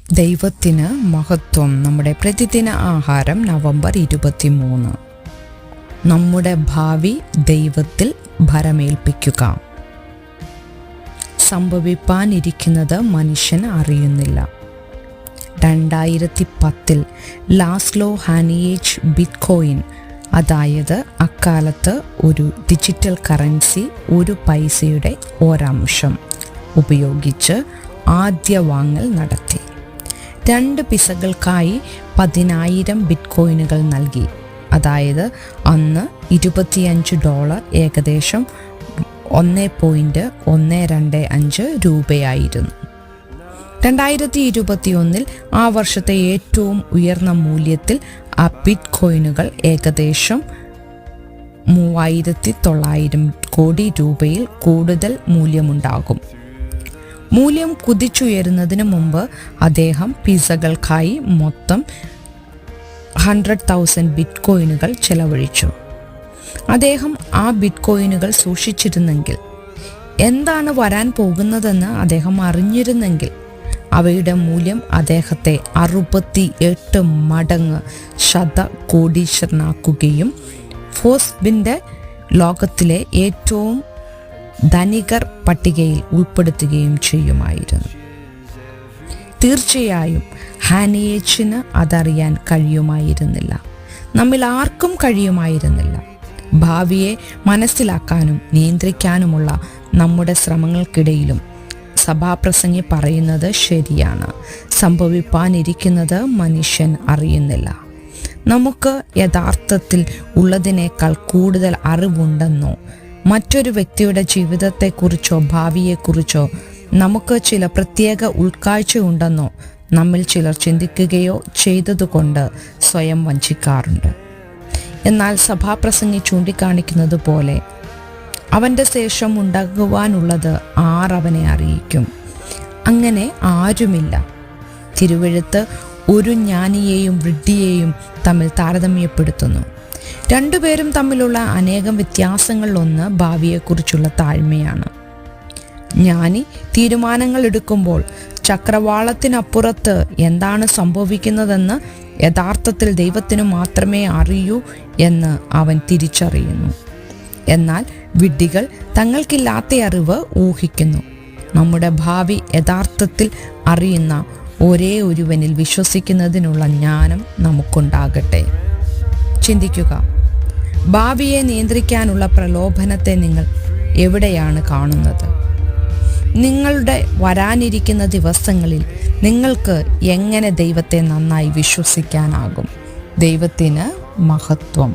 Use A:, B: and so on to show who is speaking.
A: ദൈവത്തിന് മഹത്വം. നമ്മുടെ പ്രതിദിന ആഹാരം നവംബർ 23. നമ്മുടെ ഭാവി ദൈവത്തിൽ ഭരമേൽപ്പിക്കുക. സംഭവിപ്പാനിരിക്കുന്നത് മനുഷ്യൻ അറിയുന്നില്ല. 2010 ലാസ്ലോ ഹാനിയേജ് ബിറ്റ്കോയിൻ, അതായത് അക്കാലത്ത് ഒരു ഡിജിറ്റൽ കറൻസി, ഒരു പൈസയുടെ ഒരംശം ഉപയോഗിച്ച് ആദ്യ വാങ്ങൽ നടത്തി. 2 പിസകൾക്കായി 10,000 ബിറ്റ്കോയിനുകൾ നൽകി. അതായത് അന്ന് $25, ഏകദേശം 1.125 രൂപയായിരുന്നു. 2021 ആ വർഷത്തെ ഏറ്റവും ഉയർന്ന മൂല്യത്തിൽ ആ ബിറ്റ്കോയിനുകൾ ഏകദേശം 3,900 കോടി രൂപയിൽ കൂടുതൽ മൂല്യമുണ്ടാകും. മൂല്യം കുതിച്ചുയരുന്നതിന് മുമ്പ് അദ്ദേഹം പിസകൾക്കായി മൊത്തം 100,000 ബിറ്റ്കോയിനുകൾ ചെലവഴിച്ചു. അദ്ദേഹം ആ ബിറ്റ്കോയിനുകൾ സൂക്ഷിച്ചിരുന്നെങ്കിൽ, എന്താണ് വരാൻ പോകുന്നതെന്ന് അദ്ദേഹം അറിഞ്ഞിരുന്നെങ്കിൽ, അവയുടെ മൂല്യം അദ്ദേഹത്തെ 68 മടങ്ങ് കോടീശ്വരനാക്കുകയും ഫോർബ്സിന്റെ ലോകത്തിലെ ഏറ്റവും ധനികർ പട്ടികയിൽ ഉൾപ്പെടുത്തുകയും ചെയ്യുമായിരുന്നു. തീർച്ചയായും ഹാനിയേജിന് അതറിയാൻ കഴിയുമായിരുന്നില്ല. നമ്മിൽ ആർക്കും കഴിയുമായിരുന്നില്ല. ഭാവിയെ മനസ്സിലാക്കാനും നിയന്ത്രിക്കാനുമുള്ള നമ്മുടെ ശ്രമങ്ങൾക്കിടയിലും സഭാപ്രസംഗി പറയുന്നത് ശരിയാണ്. സംഭവിപ്പാനിരിക്കുന്നത് മനുഷ്യൻ അറിയുന്നില്ല. നമുക്ക് യഥാർത്ഥത്തിൽ ഉള്ളതിനേക്കാൾ കൂടുതൽ അറിവുണ്ടെന്നോ മറ്റൊരു വ്യക്തിയുടെ ജീവിതത്തെക്കുറിച്ചോ ഭാവിയെക്കുറിച്ചോ നമുക്ക് ചില പ്രത്യേക ഉൾക്കാഴ്ചയുണ്ടെന്നോ നമ്മിൽ ചിലർ ചിന്തിക്കുകയോ ചെയ്തതുകൊണ്ട് സ്വയം വഞ്ചിക്കാറുണ്ട്. എന്നാൽ സഭാപ്രസംഗി ചൂണ്ടിക്കാണിക്കുന്നത് പോലെ അവൻ്റെ ശേഷം ഉണ്ടാകുവാനുള്ളത് അവനെ അറിയിക്കും. അങ്ങനെ ആരുമില്ല. തിരുവെഴുത്ത് ഒരു ജ്ഞാനിയെയും വിഡ്ഢിയെയും തമ്മിൽ താരതമ്യപ്പെടുത്തുന്നു. രണ്ടുപേരും തമ്മിലുള്ള അനേകം വ്യത്യാസങ്ങളിലൊന്ന് ഭാവിയെക്കുറിച്ചുള്ള താഴ്മയാണ്. ജ്ഞാനി തീരുമാനങ്ങൾ എടുക്കുമ്പോൾ ചക്രവാളത്തിനപ്പുറത്ത് എന്താണ് സംഭവിക്കുന്നതെന്ന് യഥാർത്ഥത്തിൽ ദൈവത്തിന് മാത്രമേ അറിയൂ എന്ന് അവൻ തിരിച്ചറിയുന്നു. എന്നാൽ വിഡ്ഢികൾ തങ്ങൾക്കില്ലാത്ത അറിവ് ഊഹിക്കുന്നു. നമ്മുടെ ഭാവി യഥാർത്ഥത്തിൽ അറിയുന്ന ഒരേ ഒരുവനിൽ വിശ്വസിക്കുന്നതിനുള്ള ജ്ഞാനം നമുക്കുണ്ടാകട്ടെ. ചിന്തിക്കുക, ഭാവിയെ നിയന്ത്രിക്കാനുള്ള പ്രലോഭനത്തെ നിങ്ങൾ എവിടെയാണ് കാണുന്നത്? നിങ്ങളുടെ വരാനിരിക്കുന്ന ദിവസങ്ങളിൽ നിങ്ങൾക്ക് എങ്ങനെ ദൈവത്തെ നന്നായി വിശ്വസിക്കാനാകും? ദൈവത്തിന് മഹത്വം.